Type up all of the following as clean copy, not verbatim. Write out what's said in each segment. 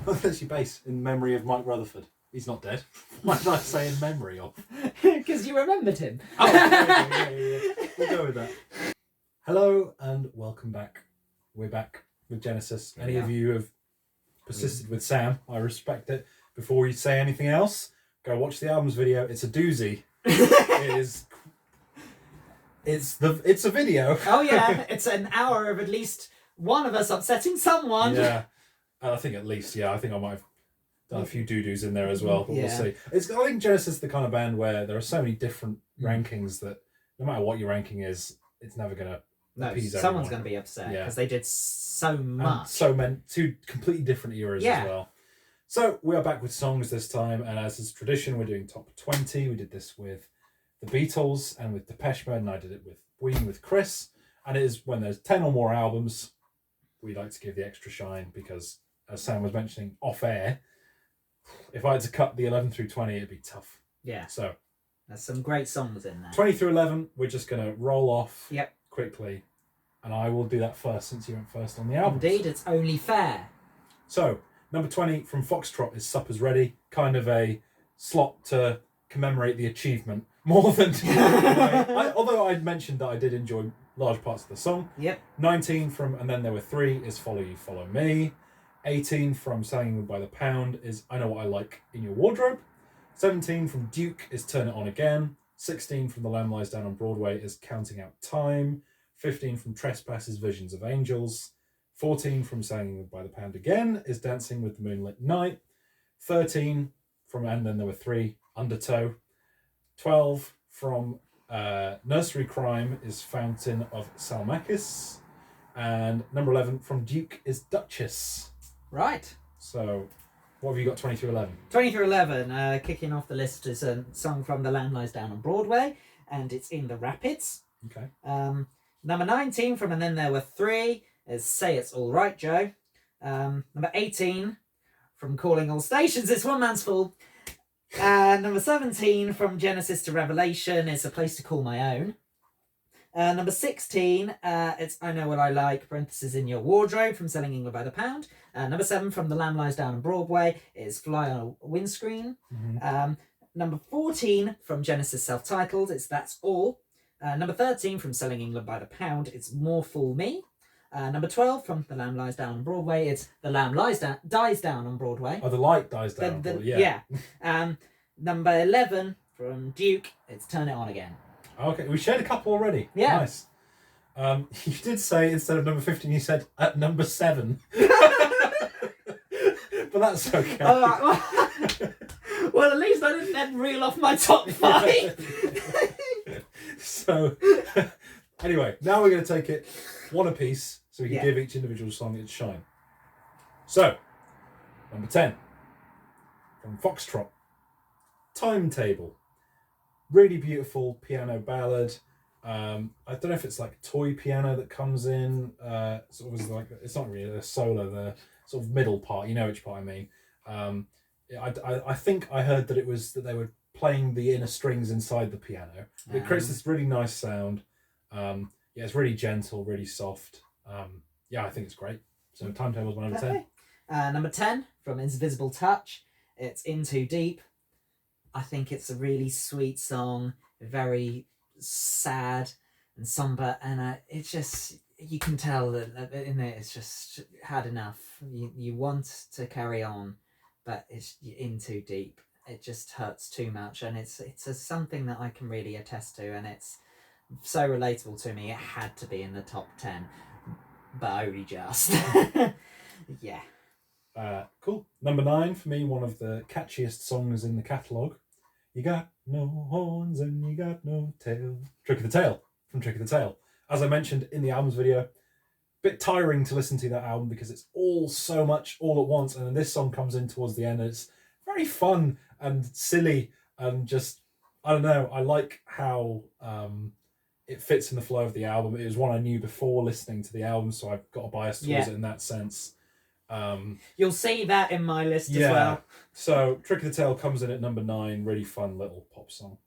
That's your bass in memory of Mike Rutherford. He's not dead. Why did I say in memory of? Because you remembered him. Oh, yeah. We'll go with that. Hello and welcome back. We're back with Genesis. Any of you who have persisted with Sam, I respect it. Before you say anything else, go watch the albums video. It's a doozy. It's a video. Oh yeah, it's an hour of at least one of us upsetting someone. Yeah, I think at least. Yeah, I think I might have done a few doo-doos in there as well, but we'll see. I think Genesis is the kind of band where there are so many different rankings that no matter what your ranking is, it's never going to appease everyone. Someone's going to be upset because they did so much. And so many, two completely different eras as well. So we are back with songs this time, and as is tradition, we're doing top 20. We did this with the Beatles and with Depeche Mode, and I did it with Queen with Chris. And it is when there's 10 or more albums, we like to give the extra shine because, as Sam was mentioning off air, if I had to cut the 11 through 20, it'd be tough. Yeah. So there's some great songs in there. 20 through 11, we're just going to roll off quickly. And I will do that first since you went first on the album. Indeed, it's only fair. So, number 20 from Foxtrot is Supper's Ready. Kind of a slot to commemorate the achievement more than... although I'd mentioned that I did enjoy large parts of the song. 19 from And Then There Were Three is Follow You, Follow Me. 18 from Selling You by the Pound is I Know What I Like in Your Wardrobe. 17 from Duke is Turn It On Again. 16 from The Lamb Lies Down on Broadway is Counting Out Time. 15 from Trespass is Visions of Angels. 14 from Selling You by the Pound again is Dancing with the Moonlit Night. 13 from And Then There Were Three, Undertow. 12 from Nursery Crime is Fountain of Salmacis. And number 11 from Duke is Duchess. Right. So, what have you got 20 through 11? 20 through 11, kicking off the list is a song from The Lamb Lies Down on Broadway, and it's In the Rapids. Okay. Number 19 from And Then There Were Three is Say It's All Right, Joe. Number 18 from Calling All Stations, it's One Man's Fool. And number 17 from Genesis to Revelation is A Place to Call My Own. Number 16, it's I Know What I Like, parentheses In Your Wardrobe from Selling England by the Pound. Number 7 from The Lamb Lies Down on Broadway is Fly on a Windscreen. Number 14 from Genesis Self-Titled, it's That's All. Number 13 from Selling England by the Pound, it's More Fool Me. Number 12 from The Lamb Lies Down on Broadway, it's The Lamb Dies Down on Broadway. Oh, the light dies down on Broadway, yeah. Number 11 from Duke, it's Turn It On Again. Okay, we shared a couple already. Yeah. Nice. You did say instead of number 15, you said at number 7. But that's okay. Well, at least I didn't then reel off my top 5. So, anyway, now we're going to take it one apiece so we can give each individual song its shine. So, number 10 from Foxtrot, Timetable. Really beautiful piano ballad. I don't know if it's like toy piano that comes in. Sort of like it's not really a solo. The sort of middle part. You know which part I mean. I think I heard that it was that they were playing the inner strings inside the piano. It creates this really nice sound. It's really gentle, really soft. I think it's great. So Timetable is my number 10. Number 10 from Invisible Touch. It's In Too Deep. I think it's a really sweet song, very sad and somber, and it's just, you can tell that in it it's just had enough. You want to carry on, but it's in too deep. It just hurts too much, and it's something that I can really attest to, and it's so relatable to me. It had to be in the top 10, but only just. Yeah. Cool. Number 9 for me, one of the catchiest songs in the catalogue. You got no horns and you got no tail. Trick of the Tail from Trick of the Tail. As I mentioned in the albums video, a bit tiring to listen to that album because it's all so much all at once, and then this song comes in towards the end and it's very fun and silly and just, I don't know, I like how it fits in the flow of the album. It was one I knew before listening to the album, so I've got a bias towards it in that sense. You'll see that in my list as well. So Trick of the Tail comes in at number 9. Really fun little pop song.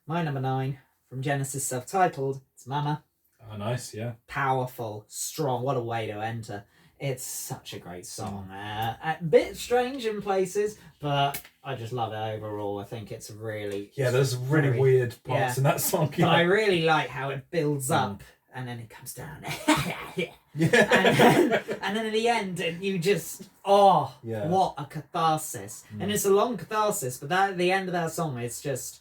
My number 9 from Genesis Self-Titled, it's Mama. Oh, nice, yeah. Powerful, strong. What a way to enter It's such a great song. A bit strange in places, but I just love it overall. I think it's really... Yeah, there's really weird parts in that song. But I really like how it builds up and then it comes down. Yeah. And then at the end, you just... Oh, what a catharsis. And it's a long catharsis, but at the end of that song, it's just...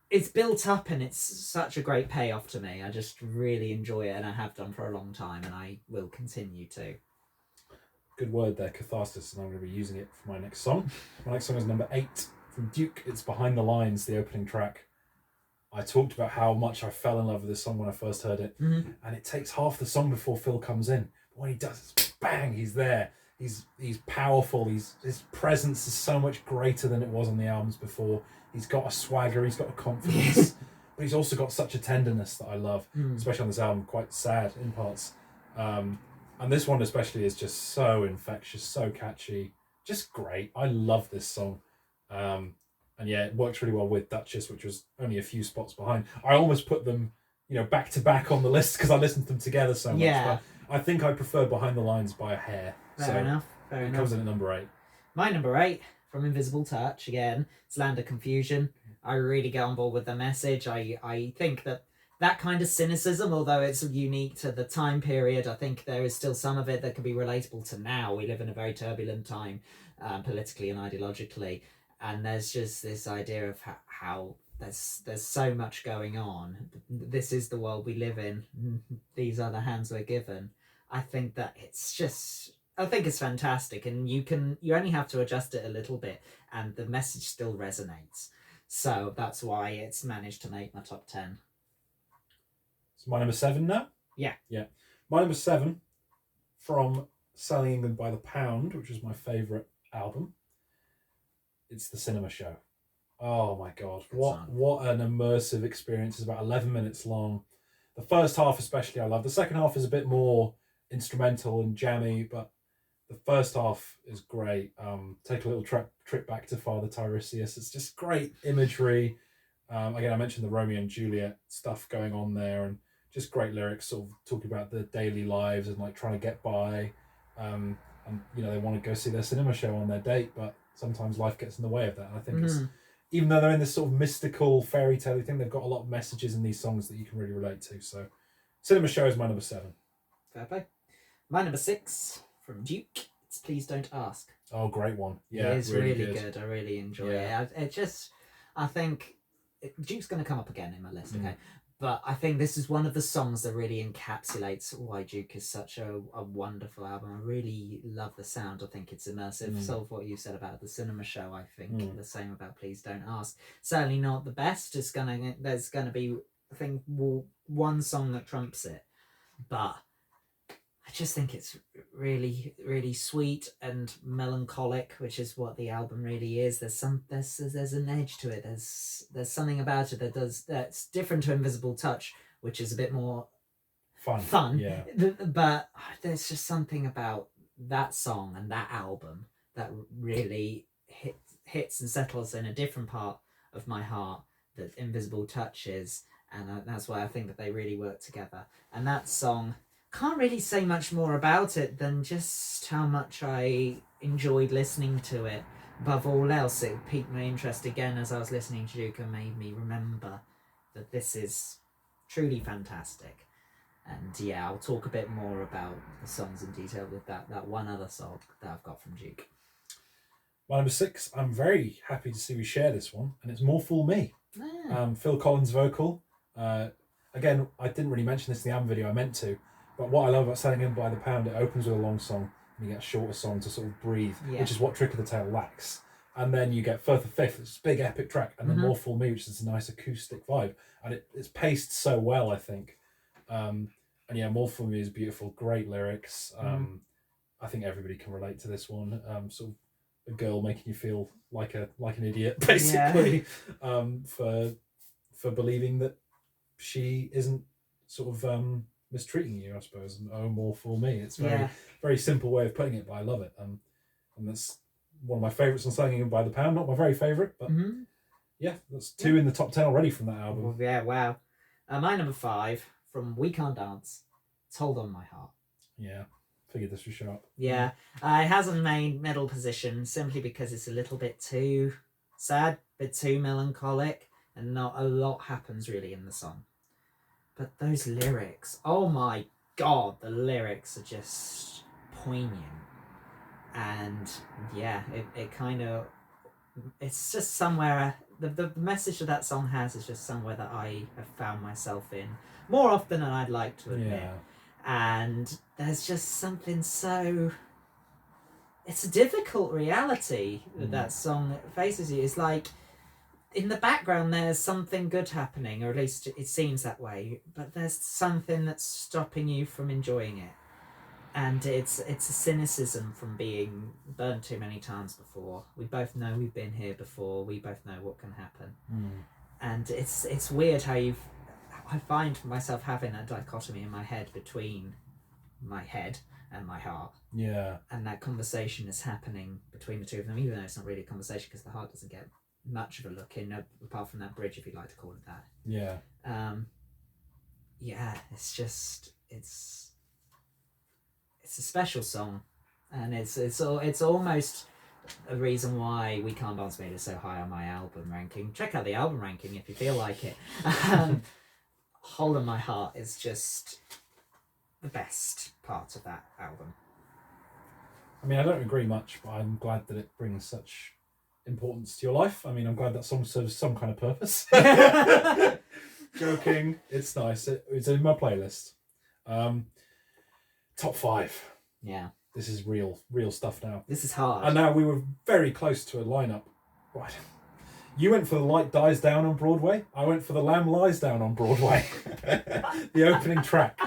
It's built up and it's such a great payoff to me. I just really enjoy it and I have done for a long time and I will continue to. Good word there, catharsis, and I'm going to be using it for my next song. My next song is number 8 from Duke. It's Behind the Lines, the opening track. I talked about how much I fell in love with this song when I first heard it, and it takes half the song before Phil comes in. But when he does, it's bang, he's there. He's powerful. His presence is so much greater than it was on the albums before. He's got a swagger, he's got a confidence, but he's also got such a tenderness that I love, especially on this album, quite sad in parts. And this one especially is just so infectious, so catchy, just great. I love this song. And yeah, it works really well with Duchess, which was only a few spots behind. I almost put them, back to back on the list because I listened to them together so much. Yeah. But I think I prefer Behind the Lines by a hair. Fair enough. It comes in at number 8. My number 8 from Invisible Touch, again, it's Land of Confusion. I really get on board with the message. I think that kind of cynicism, although it's unique to the time period, I think there is still some of it that can be relatable to now. We live in a very turbulent time, politically and ideologically, and there's just this idea of how there's so much going on. This is the world we live in. These are the hands we're given. I think it's fantastic, and you only have to adjust it a little bit, and the message still resonates. So that's why it's managed to make my top 10. It's my number 7 now? Yeah. My number 7 from Selling England by the Pound, which is my favourite album. It's The Cinema Show. Oh my God. What an immersive experience. It's about 11 minutes long. The first half especially I love. The second half is a bit more instrumental and jammy, but the first half is great. Take a little trip back to Father Tiresias. It's just great imagery. Again, I mentioned the Romeo and Juliet stuff going on there, and just great lyrics, sort of talking about the daily lives and like trying to get by. And they want to go see their cinema show on their date, but sometimes life gets in the way of that. And I think it's, even though they're in this sort of mystical fairy tale thing, they've got a lot of messages in these songs that you can really relate to. So, Cinema Show is my number 7. Fair play. My number 6 from Duke. It's Please Don't Ask. Oh, great one. Yeah, it's really good. I really enjoy it. I think Duke's going to come up again in my list, okay? But I think this is one of the songs that really encapsulates why Duke is such a wonderful album. I really love the sound. I think it's immersive. Sort of what you said about the cinema show, I think the same about Please Don't Ask. Certainly not the best. There's going to be, I think, one song that trumps it. But I just think it's really, really sweet and melancholic, which is what the album really is. There's an edge to it. There's something about it that's different to Invisible Touch, which is a bit more fun. Yeah. But there's just something about that song and that album that really hits and settles in a different part of my heart that Invisible Touch is, and that's why I think that they really work together. And that song, can't really say much more about it than just how much I enjoyed listening to it. Above all else, it piqued my interest again as I was listening to Duke and made me remember that this is truly fantastic. And yeah, I'll talk a bit more about the songs in detail with that one other song that I've got from Duke. My number 6, I'm very happy to see we share this one, and it's More Fool Me. Phil Collins vocal. Again, I didn't really mention this in the album video, I meant to. But what I love about Selling In by the Pound, it opens with a long song and you get a shorter song to sort of breathe, which is what Trick of the Tail lacks. And then you get Firth of Fifth, it's a big epic track, and then More Fool Me, which is a nice acoustic vibe. And it's paced so well, I think. And yeah, More Fool Me is beautiful, great lyrics. I think everybody can relate to this one. Sort of a girl making you feel like an idiot, basically, for believing that she isn't sort of mistreating you, I suppose. And more for me. It's very simple way of putting it, but I love it. And that's one of my favourites on Selling In by the Pound. Not my very favourite, but yeah, that's 2 in the top 10 already from that album. Well, yeah, wow. My number 5 from We Can't Dance. It's Hold On My Heart. Yeah, figured this would show up. Yeah, it hasn't made middle position simply because it's a little bit too sad, a bit too melancholic, and not a lot happens really in the song. But those lyrics, oh my god, the lyrics are just poignant. And yeah, it kind of, it's just somewhere, the message that song has is just somewhere that I have found myself in more often than I'd like to admit. Yeah. And there's just something so, it's a difficult reality that song faces you. It's like, in the background there's something good happening, or at least it seems that way, but there's something that's stopping you from enjoying it. And it's a cynicism from being burnt too many times before. We both know we've been here before. We both know what can happen. And it's weird how I find myself having a dichotomy in my head between my head and my heart. Yeah. And that conversation is happening between the two of them, even though it's not really a conversation because the heart doesn't get much of a look in, apart from that bridge, if you'd like to call it that. Yeah. Yeah, it's just, it's a special song, and it's almost a reason why We Can't Dance Made is so high on my album ranking. Check out the album ranking if you feel like it. Hole in My Heart is just the best part of that album. I mean, I don't agree much, but I'm glad that it brings such importance to your life. I mean, I'm glad that song serves some kind of purpose. Joking. It's nice. It's in my playlist. Top 5. Yeah. This is real stuff now. This is hard. And now we were very close to a lineup. Right. You went for The Light Dies Down on Broadway. I went for The Lamb Lies Down on Broadway. The opening track.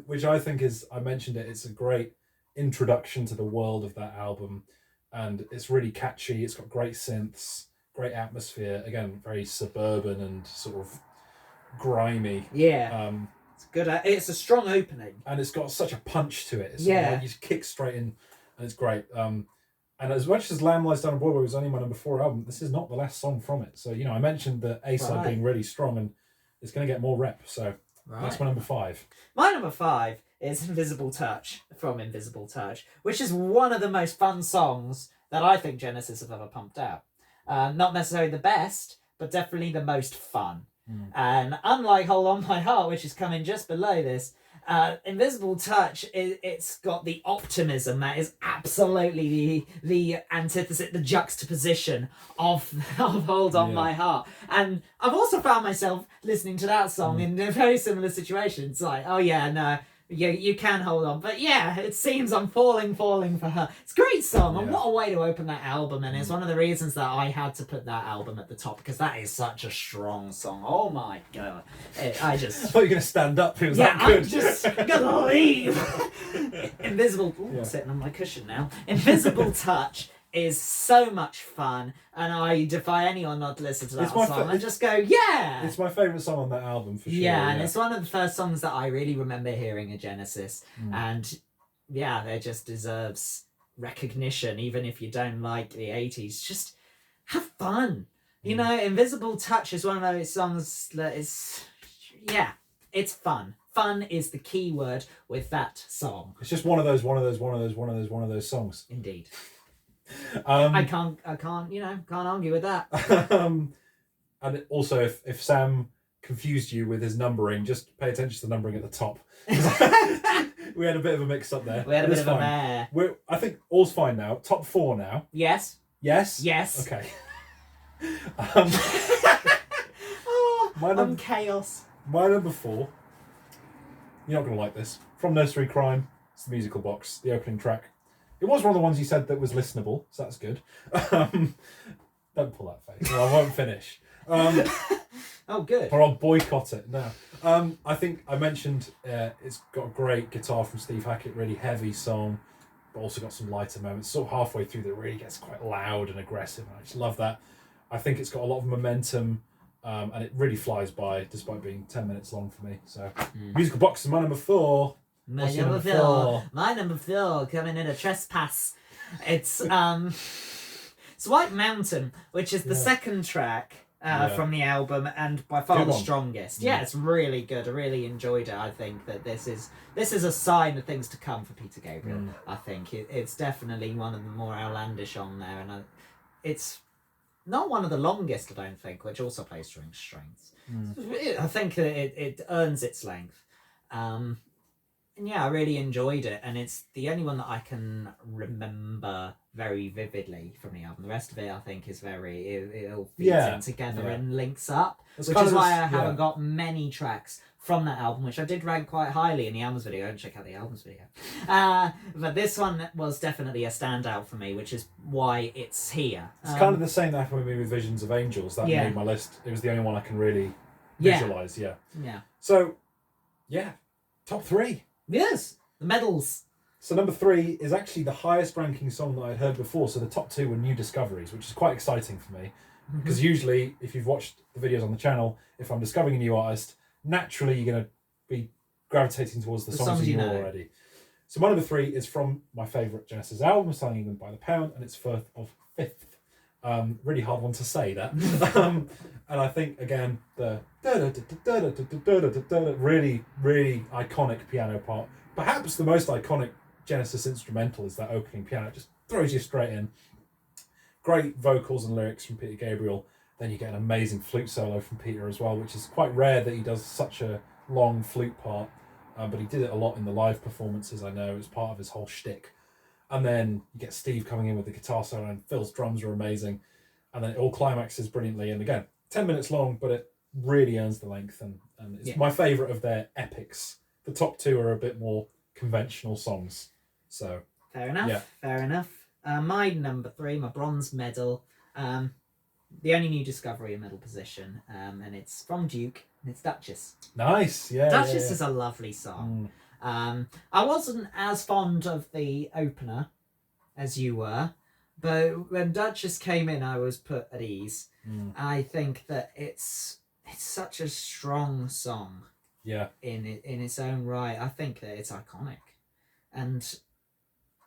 Which I think is, I mentioned it, it's a great introduction to the world of that album. And it's really catchy. It's got great synths, great atmosphere. Again, very suburban and sort of grimy. Yeah. It's good. It's a strong opening. And it's got such a punch to it. It's yeah. Like you just kick straight in, and it's great. And as much as Lamb Lies Down on Broadway was only my number 4 album, this is not the last song from it. So, I mentioned the A-side being really strong, and it's going to get more rep. So that's my number 5. My number 5 is Invisible Touch from Invisible Touch, which is one of the most fun songs that I think Genesis have ever pumped out. Not necessarily the best, but definitely the most fun. And unlike Hold On My Heart, which is coming just below this, Invisible Touch, it's got the optimism that is absolutely the antithesis, the juxtaposition of Hold On My Heart. And I've also found myself listening to that song in a very similar situation. It's like, oh yeah, no, you can hold on. But yeah, it seems I'm falling for her. It's a great song, and what a way to open that album. And it's one of the reasons that I had to put that album at the top, because that is such a strong song. Oh my god. I thought you were going to stand up. It was that good. I'm just gonna leave. Invisible... Ooh, sitting on my cushion now. Invisible Touch is so much fun, and I defy anyone not to listen to that song and just go, yeah! It's my favourite song on that album, for sure. Yeah, and it's one of the first songs that I really remember hearing at Genesis, and yeah, it just deserves recognition, even if you don't like the 80s. Just have fun. Invisible Touch is one of those songs that is, it's fun. Fun is the key word with that song. It's just one of those songs. Indeed. I can't argue with that. And also, if Sam confused you with his numbering, just pay attention to the numbering at the top. We had a bit of a mix up there. We had a bit of a mare. I think all's fine now. Top 4 now. Yes. Yes? Yes. Okay. I'm chaos. My number 4, you're not going to like this. From Nursery Crime, it's the musical box, the opening track. It was one of the ones you said that was listenable, so that's good. Don't pull that face. No, I won't finish. Oh, good. Or I'll boycott it. No. I think I mentioned it's got a great guitar from Steve Hackett, really heavy song, but also got some lighter moments. Sort of halfway through that really gets quite loud and aggressive, and I just love that. I think it's got a lot of momentum, and it really flies by, despite being 10 minutes long for me. So, musical box is my number 4. My number 4. My number 4 coming in a trespass. It's White Mountain, which is the second track from the album, and by far Good the one. strongest. Yeah. Yeah, it's really good. I really enjoyed it. I think that this is a sign of things to come for Peter Gabriel. I think it's definitely one of the more outlandish on there, and it's not one of the longest, I don't think, which also plays to its strengths. I think that it earns its length. And yeah, I really enjoyed it, and it's the only one that I can remember very vividly from the album. The rest of it, I think, is it all feeds in together and links up, which is why I haven't got many tracks from that album, which I did rank quite highly in the albums video. Go and check out the albums video. But this one was definitely a standout for me, which is why it's here. It's kind of the same that happened with me with Visions of Angels. That made my list. It was the only one I can really visualise. Yeah. So, top 3. Yes, the medals. So number 3 is actually the highest ranking song that I'd heard before. So the top 2 were new discoveries, which is quite exciting for me. Because usually, if you've watched the videos on the channel, if I'm discovering a new artist, naturally you're going to be gravitating towards the songs you know already. So my number 3 is from my favourite Genesis album, Selling England by the Pound, and it's Firth of Fifth. Really hard one to say that. And I think, again, the really, really iconic piano part. Perhaps the most iconic Genesis instrumental is that opening piano. It just throws you straight in. Great vocals and lyrics from Peter Gabriel. Then you get an amazing flute solo from Peter as well, which is quite rare that he does such a long flute part. But he did it a lot in the live performances, I know. It was part of his whole shtick. And then you get Steve coming in with the guitar solo, and Phil's drums are amazing. And then it all climaxes brilliantly. And again, 10 minutes long, but it really earns the length. And it's my favourite of their epics. The top 2 are a bit more conventional songs. So fair enough. My number 3, my bronze medal, the only new discovery in medal position, and it's from Duke, and it's Duchess. Nice, Duchess is a lovely song. I wasn't as fond of the opener as you were, but when Duchess came in, I was put at ease. I think that it's such a strong song. In its own right. I think that it's iconic, and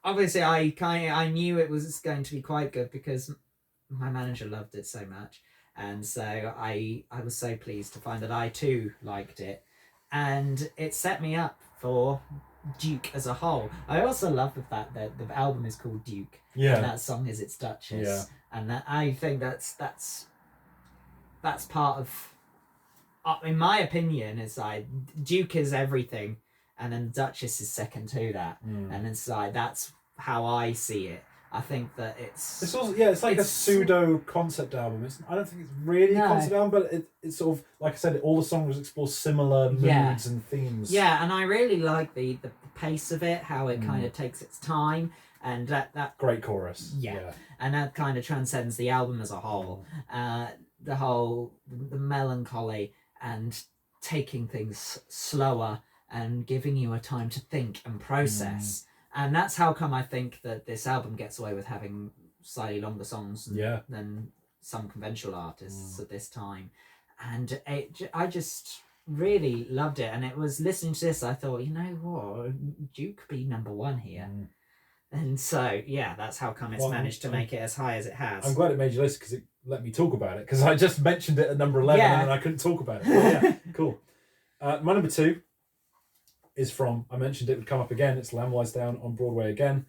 obviously I knew it was going to be quite good because my manager loved it so much, and so I was so pleased to find that I too liked it, and it set me up for Duke as a whole. I also love the fact that the album is called Duke, and that song is It's Duchess, and that I think that's part of. In my opinion, it's like Duke is everything, and then Duchess is second to that, and it's like that's how I see it. I think that it's also it's like a pseudo concept album. I don't think it's really a concept album, but it's sort of like I said, all the songs explore similar moods and themes. Yeah, and I really like the pace of it, how it kind of takes its time, and that great chorus. And that kind of transcends the album as a whole. The melancholy and taking things slower and giving you a time to think and process. And that's how come I think that this album gets away with having slightly longer songs than some conventional artists at this time. And I just really loved it. And it was listening to this, I thought, you know what, Duke could be number 1 here. And so, that's how come it's managed to make it as high as it has. I'm glad it made your list because it let me talk about it, because I just mentioned it at number 11 and then I couldn't talk about it. Cool. My number 2 is from, I mentioned it would come up again, it's Lamb Lies Down on Broadway again.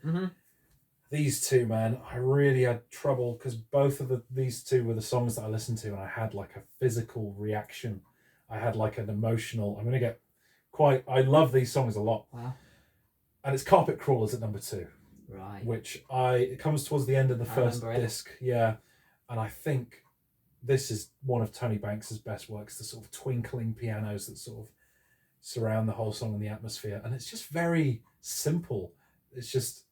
These two, man, I really had trouble because both of these two were the songs that I listened to and I had like a physical reaction. I had like an emotional, I'm going to get quite, I love these songs a lot. Wow. And it's Carpet Crawlers at number 2. Right. Which it comes towards the end of the first disc. And I think this is one of Tony Banks's best works, the sort of twinkling pianos that sort of surround the whole song and the atmosphere. And it's just very simple. It's just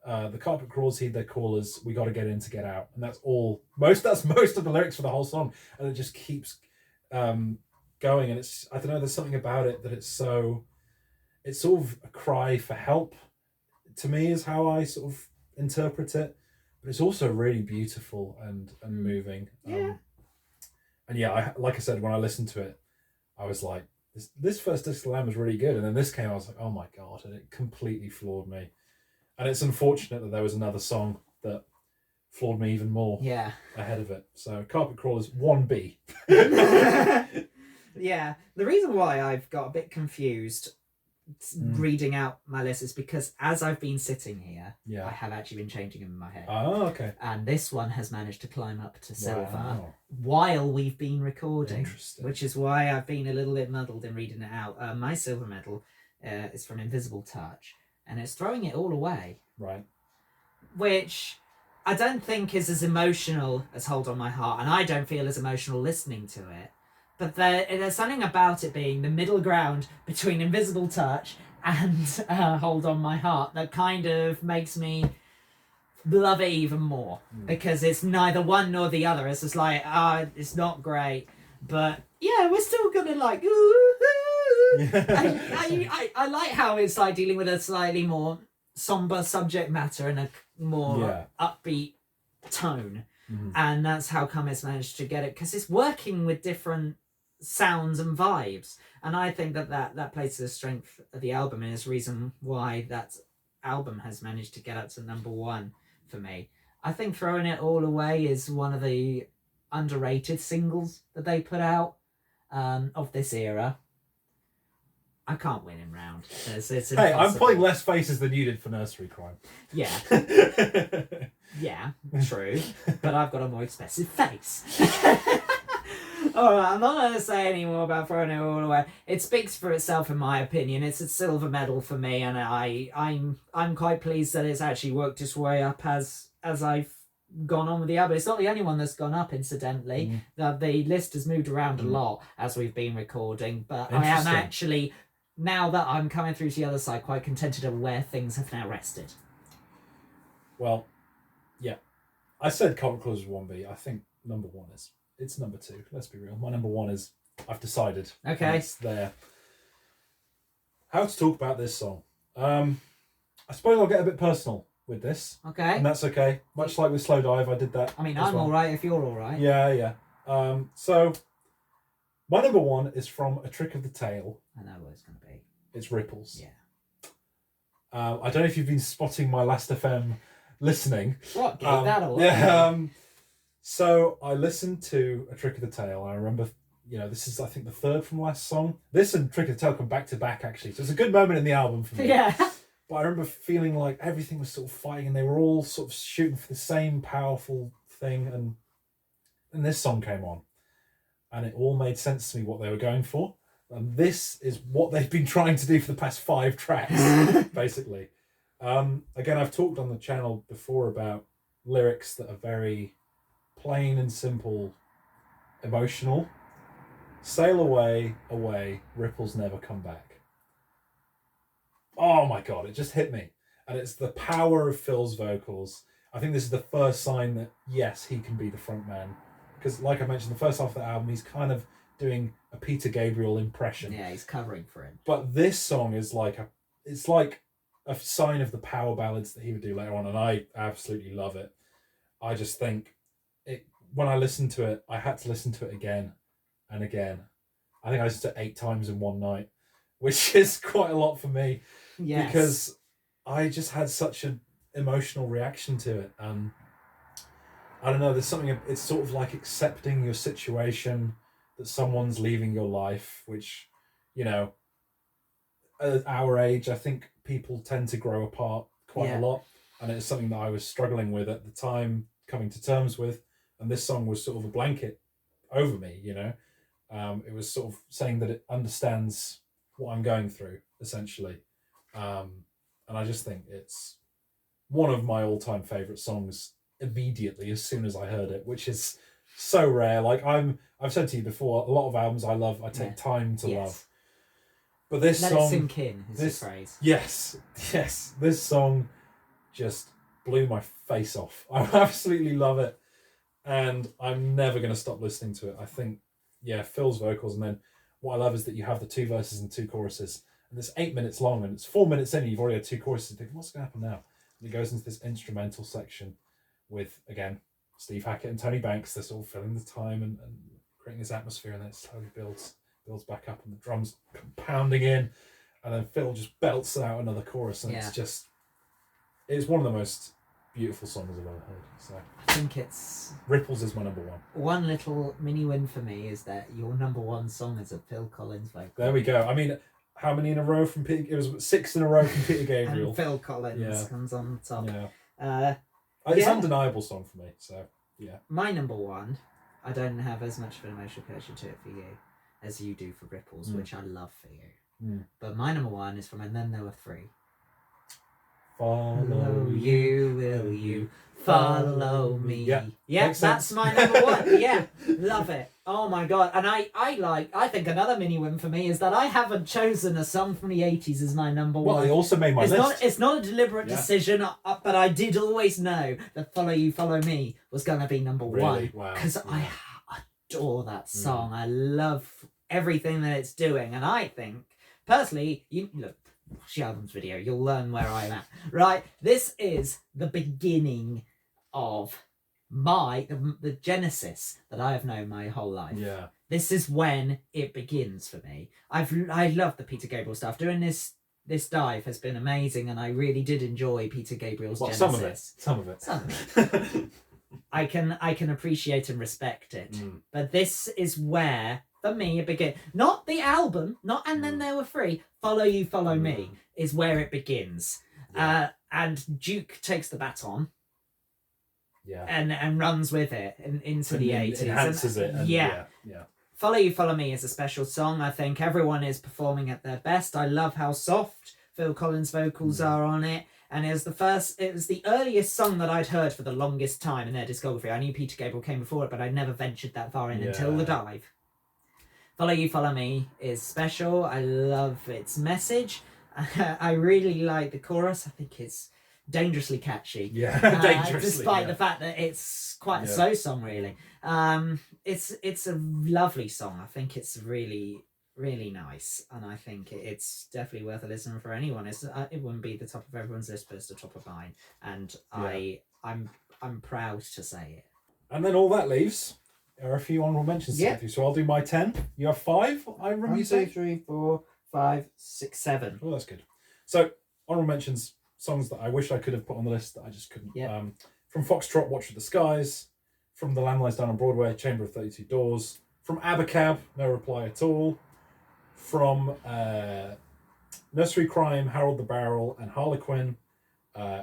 the Carpet Crawlers heed their callers, we got to get in to get out. And that's most of the lyrics for the whole song. And it just keeps going. And it's, I don't know, there's something about it that it's sort of a cry for help, to me, is how I sort of interpret it. But it's also really beautiful and moving. Like I said, when I listened to it, I was like, this first disc of Lamb was really good. And then this came, I was like, oh my God. And it completely floored me. And it's unfortunate that there was another song that floored me even more Yeah. ahead of it. So Carpet Crawler's 1B. Yeah. The reason why I've got a bit confused reading out my list is because as I've been sitting here, Yeah. I have actually been changing them in my head. Oh, okay. And this one has managed to climb up to silver Wow. while we've been recording. Interesting. Which is why I've been a little bit muddled in reading it out. My silver medal is from Invisible Touch, and it's Throwing It All Away. Right. Which I don't think is as emotional as Hold On My Heart, and I don't feel as emotional listening to it. But there's something about it being the middle ground between Invisible Touch and Hold On My Heart that kind of makes me love it even more. Because it's neither one nor the other. It's just like, it's not great. But yeah, we're still gonna like, I like how it's like dealing with a slightly more somber subject matter and a more upbeat tone. And that's how come it's managed to get it, because it's working with different sounds and vibes, and I think that plays to the strength of the album, and is the reason why that album has managed to get up to number 1 for me. I think Throwing It All Away is one of the underrated singles that they put out of this era. I can't win in round. It's hey, I'm playing less faces than you did for Nursery Crime. Yeah. Yeah, true. But I've got a more expensive face. Alright, I'm not going to say any more about Throwing It All Away. It speaks for itself, in my opinion. It's a silver medal for me, and I'm quite pleased that it's actually worked its way up as I've gone on with the album. It's not the only one that's gone up, incidentally. The list has moved around a lot as we've been recording, but I am actually, now that I'm coming through to the other side, quite contented of where things have now rested. Well, yeah. I said Carpet Crawler's 1B. I think number 1 is. It's number 2. Let's be real. My number 1 is. I've decided. Okay. It's there. How to talk about this song. I suppose I'll get a bit personal with this. Okay. And that's okay. Much like with Slow Dive, I did that. I mean, I'm alright if you're alright. Yeah. So, my number 1 is from A Trick of the Tail. I know what it's going to be. It's Ripples. Yeah. I don't know if you've been spotting my Last FM listening. What? Get that away. Yeah. So I listened to A Trick of the Tail. I remember, this is, I think, the 3rd from last song. This and Trick of the Tail come back to back, actually. So it's a good moment in the album for me. Yeah. But I remember feeling like everything was sort of fighting, and they were all sort of shooting for the same powerful thing. And this song came on, and it all made sense to me what they were going for. And this is what they've been trying to do for the past 5 tracks, basically. Again, I've talked on the channel before about lyrics that are very plain and simple, emotional. Sail away, away, ripples never come back. Oh my God, it just hit me. And it's the power of Phil's vocals. I think this is the first sign that, yes, he can be the front man. Because like I mentioned, the first half of the album, he's kind of doing a Peter Gabriel impression. Yeah, he's covering for him. But this song is it's like a sign of the power ballads that he would do later on, and I absolutely love it. I just think when I listened to it, I had to listen to it again and again. I think I listened to it 8 times in one night, which is quite a lot for me. Yes. Because I just had such an emotional reaction to it. I don't know, there's something, it's sort of like accepting your situation, that someone's leaving your life, which, at our age, I think people tend to grow apart quite a lot. And it's something that I was struggling with at the time, coming to terms with. And this song was sort of a blanket over me, It was sort of saying that it understands what I'm going through, essentially. And I just think it's one of my all-time favourite songs immediately as soon as I heard it, which is so rare. Like I've said to you before, a lot of albums I love, I take time to love. But this song... Let it sink in, is the phrase. Yes. This song just blew my face off. I absolutely love it. And I'm never going to stop listening to it. I think, Phil's vocals. And then what I love is that you have the 2 verses and 2 choruses. And it's 8 minutes long, and it's 4 minutes in, and you've already had 2 choruses. You think, what's going to happen now? And it goes into this instrumental section with, again, Steve Hackett and Tony Banks. They're sort of filling the time and creating this atmosphere, and then it slowly builds back up, and the drums come pounding in, and then Phil just belts out another chorus, and it's one of the most beautiful songs I've ever heard. So I think it's Ripples is my number one. one little mini win for me is that your number one song is a Phil Collins vocal. There we go. I mean, how many in a row from Peter? It was 6 in a row from Peter Gabriel. And Phil Collins Yeah. comes on top. Yeah. It's Yeah. undeniable song for me. So yeah. My number one, I don't have as much of an emotional connection to it for you as you do for Ripples, which I love for you. But my number one is from And Then There Were Three. Follow you, will you follow me? Yeah, that's sense. my number one. Yeah, love it. Oh my god! And I think another mini win for me is that I haven't chosen a song from the 80s as my number Well, one. I also made my list. It's not a deliberate decision, but I did always know that "Follow You, Follow Me" was gonna be number one Wow. because I adore that song. I love everything that it's doing, and I think personally, you look. Watch the album's video, you'll learn where I'm at. Right, this is the beginning of the genesis that I have known my whole life. Yeah. This is when it begins for me. I love the Peter Gabriel stuff. Doing this dive has been amazing, and I really did enjoy Peter Gabriel's genesis. Some of it. I can appreciate and respect it, but this is where. For me, it began. Not the album, not And Then There Were Three. Follow You, Follow Me is where it begins. Yeah. And Duke takes the baton. Yeah. And runs with it into the 80s. Enhances it. And yeah. Follow You, Follow Me is a special song. I think everyone is performing at their best. I love how soft Phil Collins' vocals are on it. And it was the earliest song that I'd heard for the longest time in their discography. I knew Peter Gabriel came before it, but I never ventured that far in until the dive. Follow You, Follow Me is special. I love its message. I really like the chorus. I think it's dangerously catchy. Yeah, dangerously. Despite the fact that it's quite a slow song, really. It's a lovely song. I think it's really, really nice. And I think it's definitely worth a listen for anyone. It wouldn't be the top of everyone's list, but it's the top of mine. And I'm proud to say it. And then all that leaves are a few honourable mentions to get through. So I'll do my 10. You have 5, I remember you saying? 1, 2, 3, 4, 5, 6, 7. Oh, that's good. So honourable mentions, songs that I wish I could have put on the list that I just couldn't. Yeah. From Foxtrot, Watch with the Skies. From The Lamb Lies Down on Broadway, Chamber of 32 Doors. From Abacab, No Reply at All. From Nursery Crime, Harold the Barrel and Harlequin.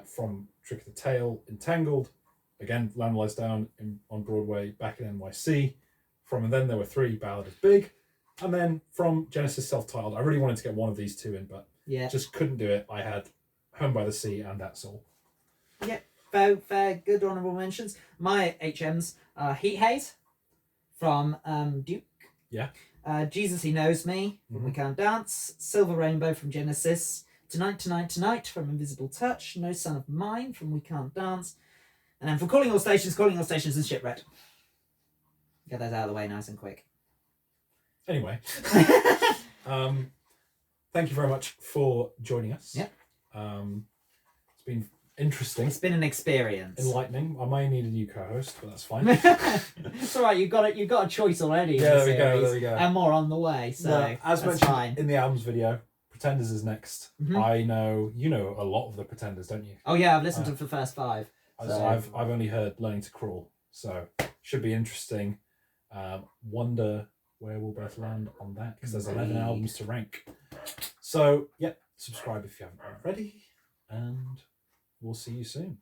From Trick of the Tail, Entangled. Again, Lamb Lies Down on Broadway, back in NYC. From And Then There Were Three, Ballad is Big. And then from Genesis, Self-Titled. I really wanted to get one of these two in, but just couldn't do it. I had Home by the Sea and That's All. Yeah, fair, good honourable mentions. My HMs are Heat Haze from Duke. Yeah. Jesus He Knows Me from We Can't Dance. Silver Rainbow from Genesis. Tonight, Tonight, Tonight from Invisible Touch. No Son of Mine from We Can't Dance. And then for Calling All Stations and Shipwrecked. Get those out of the way nice and quick. Anyway. Thank you very much for joining us. Yeah. It's been interesting. It's been an experience. Enlightening. I may need a new co-host, but that's fine. It's all right. You've got a choice already. Yeah, there we go. And more on the way. So as that's mentioned fine. in the albums video, Pretenders is next. I know you know a lot of the Pretenders, don't you? Oh yeah, I've listened to the first 5. So. I've only heard Learning to Crawl, so should be interesting. Wonder where we'll both land on that, because there's 11 albums to rank. So yeah, subscribe if you haven't already, and we'll see you soon.